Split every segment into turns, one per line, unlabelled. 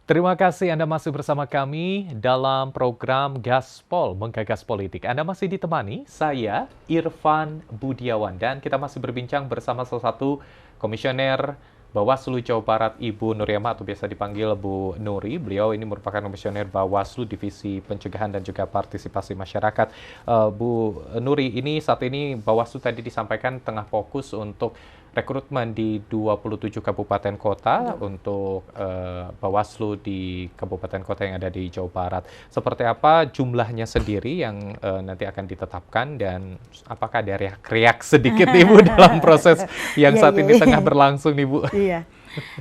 Terima kasih Anda masih bersama kami dalam program Gaspol Menggagas Politik. Anda masih ditemani saya, Irfan Budiawan, dan kita masih berbincang bersama salah satu komisioner Bawaslu Jawa Barat, Ibu Nuriama, atau biasa dipanggil Bu Nuri. Beliau ini merupakan komisioner Bawaslu Divisi Pencegahan dan juga Partisipasi Masyarakat. Bu Nuri, ini saat ini Bawaslu tadi disampaikan tengah fokus untuk rekrutmen di 27 kabupaten kota untuk Bawaslu di kabupaten kota yang ada di Jawa Barat. Seperti apa jumlahnya sendiri yang nanti akan ditetapkan dan apakah ada riak-riak sedikit Ibu dalam proses yang saat ini tengah berlangsung nih Bu?
Iya,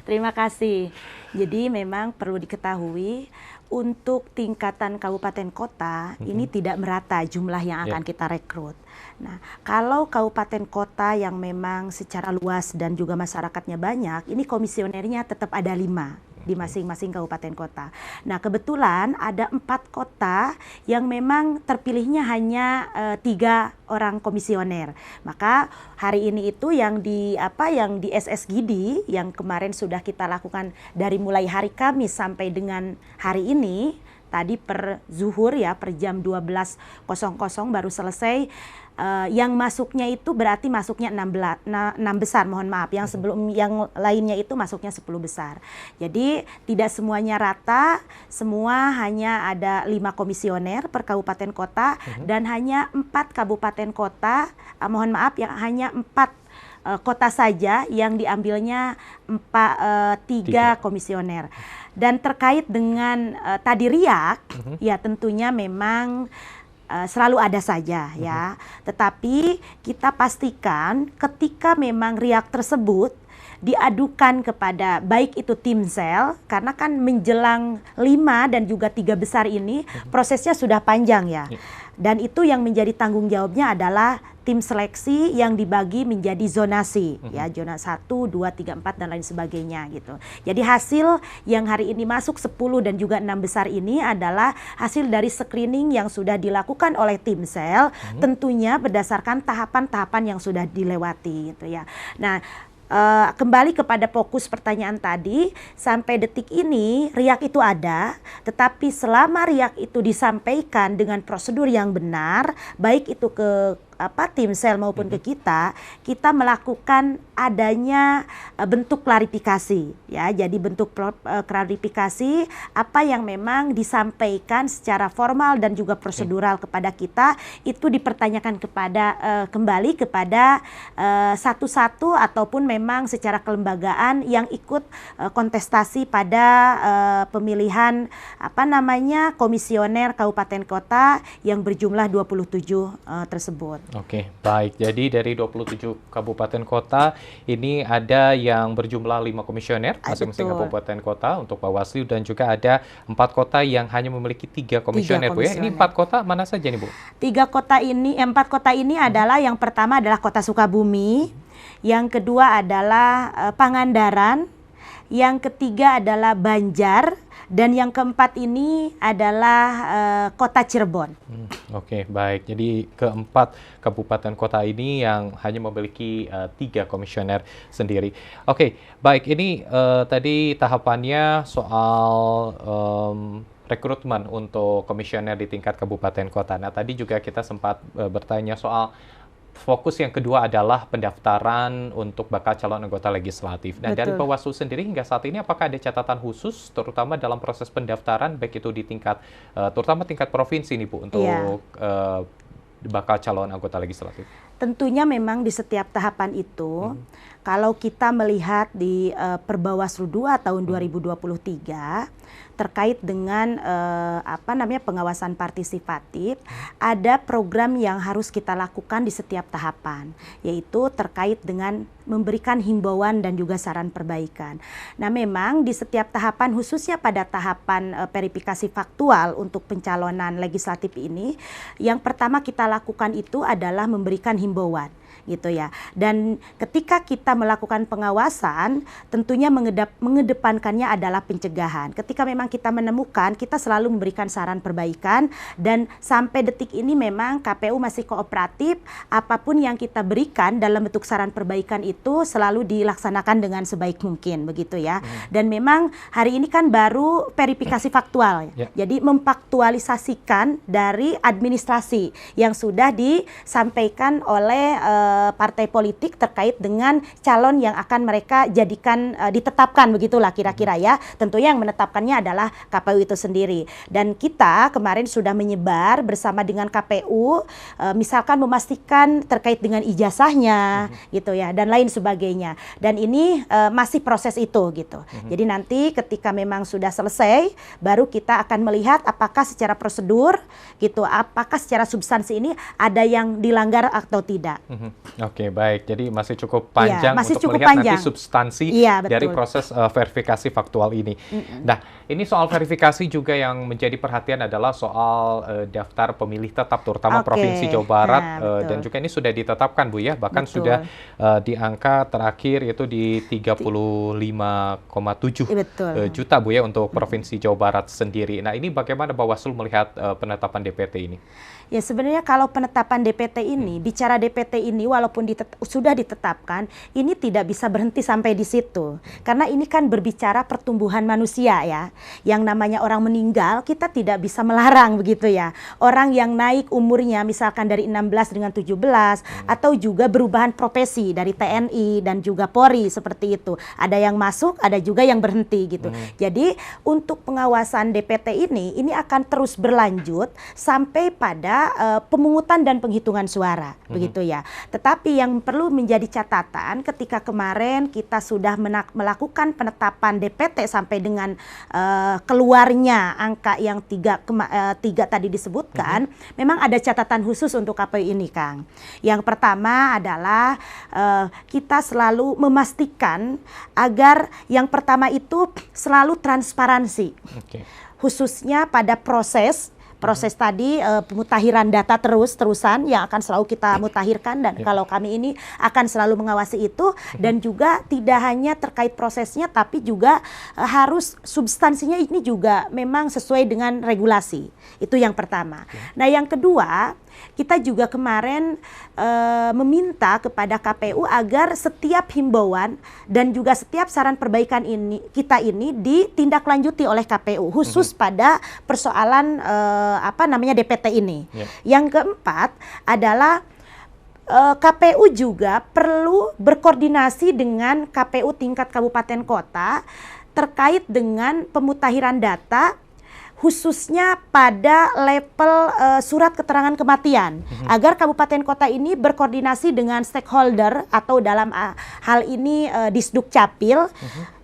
terima kasih. Jadi memang perlu diketahui untuk tingkatan kabupaten kota ini tidak merata jumlah yang akan kita rekrut. Nah, kalau kabupaten kota yang memang secara luas dan juga masyarakatnya banyak, ini komisionernya tetap ada 5 di masing-masing kabupaten kota. Nah, kebetulan ada 4 kota yang memang terpilihnya hanya 3 orang komisioner. Maka hari ini itu yang di SSGD yang kemarin sudah kita lakukan dari mulai hari Kamis sampai dengan hari ini, tadi per zuhur ya, per jam 12.00 baru selesai. Yang masuknya itu berarti masuknya 6 besar, mohon maaf. Yang sebelum yang lainnya itu masuknya 10 besar. Jadi tidak semuanya rata, semua hanya ada 5 komisioner per kabupaten kota dan hanya 4 kabupaten kota, mohon maaf, yang hanya 4 kota saja yang diambilnya 3 komisioner. Dan terkait dengan tadi riak, ya tentunya memang selalu ada saja ya. Tetapi kita pastikan ketika memang riak tersebut diadukan kepada baik itu timsel, karena kan menjelang 5 dan juga 3 besar ini prosesnya sudah panjang ya. Dan itu yang menjadi tanggung jawabnya adalah tim seleksi yang dibagi menjadi zonasi ya, zona 1, 2, 3, 4 dan lain sebagainya gitu. Jadi hasil yang hari ini masuk 10 dan juga 6 besar ini adalah hasil dari screening yang sudah dilakukan oleh timsel, tentunya berdasarkan tahapan-tahapan yang sudah dilewati gitu ya. Nah, kembali kepada fokus pertanyaan tadi, sampai detik ini riak itu ada, tetapi selama riak itu disampaikan dengan prosedur yang benar, baik itu ke timsel maupun ke kita melakukan adanya bentuk klarifikasi ya. Jadi bentuk klarifikasi apa yang memang disampaikan secara formal dan juga prosedural kepada kita itu dipertanyakan kepada kembali kepada satu-satu ataupun memang secara kelembagaan yang ikut kontestasi pada pemilihan komisioner kabupaten kota yang berjumlah 27 tersebut.
Oke, baik. Jadi dari 27 kabupaten kota, ini ada yang berjumlah 5 komisioner, masing-masing kabupaten kota untuk Bawaslu, dan juga ada 4 kota yang hanya memiliki 3 komisioner, Bu ya. Ini 4 kota mana saja nih, Bu?
4 kota ini adalah yang pertama adalah Kota Sukabumi, yang kedua adalah Pangandaran, yang ketiga adalah Banjar, dan yang keempat ini adalah Kota Cirebon.
Oke, baik. Jadi keempat kabupaten kota ini yang hanya memiliki 3 komisioner sendiri. Oke, baik. Ini tadi tahapannya soal rekrutmen untuk komisioner di tingkat kabupaten kota. Nah, tadi juga kita sempat bertanya soal fokus yang kedua adalah pendaftaran untuk bakal calon anggota legislatif. Nah, dari Bawaslu sendiri hingga saat ini apakah ada catatan khusus terutama dalam proses pendaftaran baik itu di tingkat terutama tingkat provinsi nih Bu untuk bakal calon anggota legislatif?
Tentunya memang di setiap tahapan itu kalau kita melihat di Perbawaslu 2 tahun 2023 terkait dengan pengawasan partisipatif, ada program yang harus kita lakukan di setiap tahapan, yaitu terkait dengan memberikan himbauan dan juga saran perbaikan. Nah, memang di setiap tahapan, khususnya pada tahapan verifikasi faktual untuk pencalonan legislatif ini, yang pertama kita lakukan itu adalah memberikan himbauan. gitu ya. Dan ketika kita melakukan pengawasan, tentunya mengedepankannya adalah pencegahan. Ketika memang kita menemukan, kita selalu memberikan saran perbaikan, dan sampai detik ini memang KPU masih kooperatif. Apapun yang kita berikan dalam bentuk saran perbaikan itu selalu dilaksanakan dengan sebaik mungkin, begitu ya. Dan memang hari ini kan baru verifikasi faktual, jadi memfaktualisasikan dari administrasi yang sudah disampaikan oleh partai politik terkait dengan calon yang akan mereka jadikan ditetapkan, begitulah kira-kira ya. Tentunya yang menetapkannya adalah KPU itu sendiri. Dan kita kemarin sudah menyebar bersama dengan KPU, misalkan memastikan terkait dengan ijazahnya, gitu ya, dan lain sebagainya. Dan ini masih proses itu, gitu. Jadi nanti ketika memang sudah selesai, baru kita akan melihat apakah secara prosedur, gitu, apakah secara substansi ini ada yang dilanggar atau tidak.
Oke, baik. Jadi masih cukup panjang
masih
untuk
cukup
melihat
panjang
nanti substansi dari proses verifikasi faktual ini. Nah, ini soal verifikasi juga yang menjadi perhatian adalah soal daftar pemilih tetap, terutama Provinsi Jawa Barat, dan juga ini sudah ditetapkan, Bu ya, bahkan sudah di angka terakhir yaitu di 35,7 juta, Bu ya, untuk Provinsi Jawa Barat sendiri. Nah, ini bagaimana Bawaslu melihat penetapan DPT ini?
Ya, sebenarnya kalau penetapan DPT ini, bicara DPT ini walaupun sudah ditetapkan, ini tidak bisa berhenti sampai di situ. Karena ini kan berbicara pertumbuhan manusia ya. Yang namanya orang meninggal, kita tidak bisa melarang, begitu ya. Orang yang naik umurnya misalkan dari 16 dengan 17, atau juga perubahan profesi dari TNI dan juga Polri, seperti itu. Ada yang masuk, ada juga yang berhenti gitu. Jadi untuk pengawasan DPT ini akan terus berlanjut sampai pada pemungutan dan penghitungan suara, begitu ya. Tetapi yang perlu menjadi catatan, ketika kemarin kita sudah melakukan penetapan DPT sampai dengan keluarnya angka yang tiga tadi disebutkan, memang ada catatan khusus untuk KPU ini, Kang. Yang pertama adalah kita selalu memastikan agar yang pertama itu selalu transparansi, khususnya pada proses tadi pemutahiran data terusan yang akan selalu kita mutakhirkan, dan kalau kami ini akan selalu mengawasi itu, dan juga tidak hanya terkait prosesnya tapi juga harus substansinya ini juga memang sesuai dengan regulasi. Itu yang pertama. Nah, yang kedua, kita juga kemarin meminta kepada KPU agar setiap himbauan dan juga setiap saran perbaikan kita ini ditindaklanjuti oleh KPU, khusus pada persoalan DPT ini. Yang keempat adalah KPU juga perlu berkoordinasi dengan KPU tingkat kabupaten kota terkait dengan pemutakhiran data, khususnya pada level surat keterangan kematian, agar kabupaten kota ini berkoordinasi dengan stakeholder, atau dalam hal ini Disduk Capil,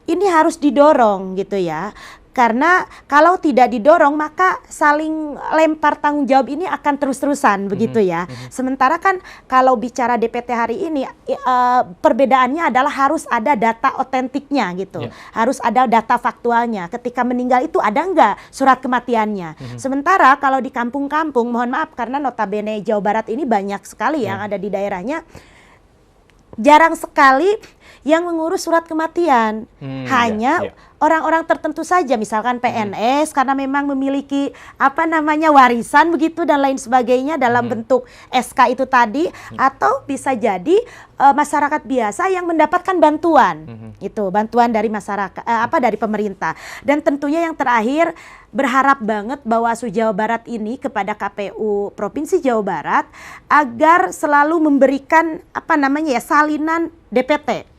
ini harus didorong, gitu ya. Karena kalau tidak didorong, maka saling lempar tanggung jawab ini akan terus-terusan, begitu ya. Sementara kan kalau bicara DPT hari ini, perbedaannya adalah harus ada data otentiknya, gitu. Harus ada data faktualnya. Ketika meninggal itu ada nggak surat kematiannya. Sementara kalau di kampung-kampung, mohon maaf karena notabene Jawa Barat ini banyak sekali yang ada di daerahnya, jarang sekali yang mengurus surat kematian. Hanya orang-orang tertentu saja, misalkan PNS, karena memang memiliki warisan begitu dan lain sebagainya dalam bentuk SK itu tadi, atau bisa jadi masyarakat biasa yang mendapatkan bantuan. Itu bantuan dari masyarakat, dari pemerintah. Dan tentunya yang terakhir, berharap banget Bawaslu Jawa Barat ini kepada KPU Provinsi Jawa Barat agar selalu memberikan salinan DPT.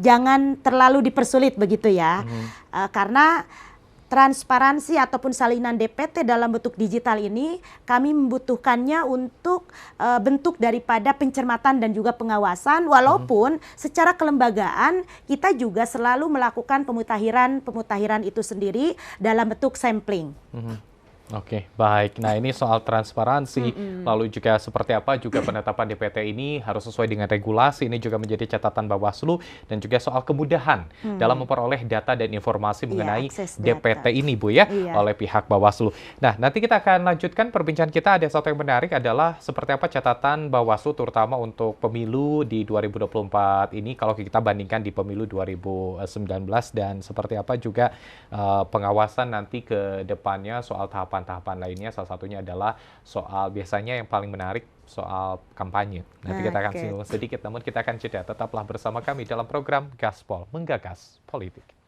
Jangan terlalu dipersulit, begitu ya. Karena transparansi ataupun salinan DPT dalam bentuk digital ini kami membutuhkannya untuk bentuk daripada pencermatan dan juga pengawasan, walaupun secara kelembagaan kita juga selalu melakukan pemutahiran itu sendiri dalam bentuk sampling.
Oke, baik. Nah, ini soal transparansi, lalu juga seperti apa juga penetapan DPT ini harus sesuai dengan regulasi. Ini juga menjadi catatan Bawaslu dan juga soal kemudahan dalam memperoleh data dan informasi
Iya,
mengenai
akses
DPT
data.
ini, Bu ya,
Iya.
oleh pihak Bawaslu. Nah, nanti kita akan lanjutkan perbincangan kita. Ada satu yang menarik adalah seperti apa catatan Bawaslu terutama untuk pemilu di 2024 ini kalau kita bandingkan di pemilu 2019 dan seperti apa juga pengawasan nanti ke depannya soal tahapan-tahapan lainnya, salah satunya adalah soal biasanya yang paling menarik soal kampanye. Nanti kita akan
Oke.
singgung sedikit, namun kita akan jeda. Tetaplah bersama kami dalam program Gaspol Menggagas Politik.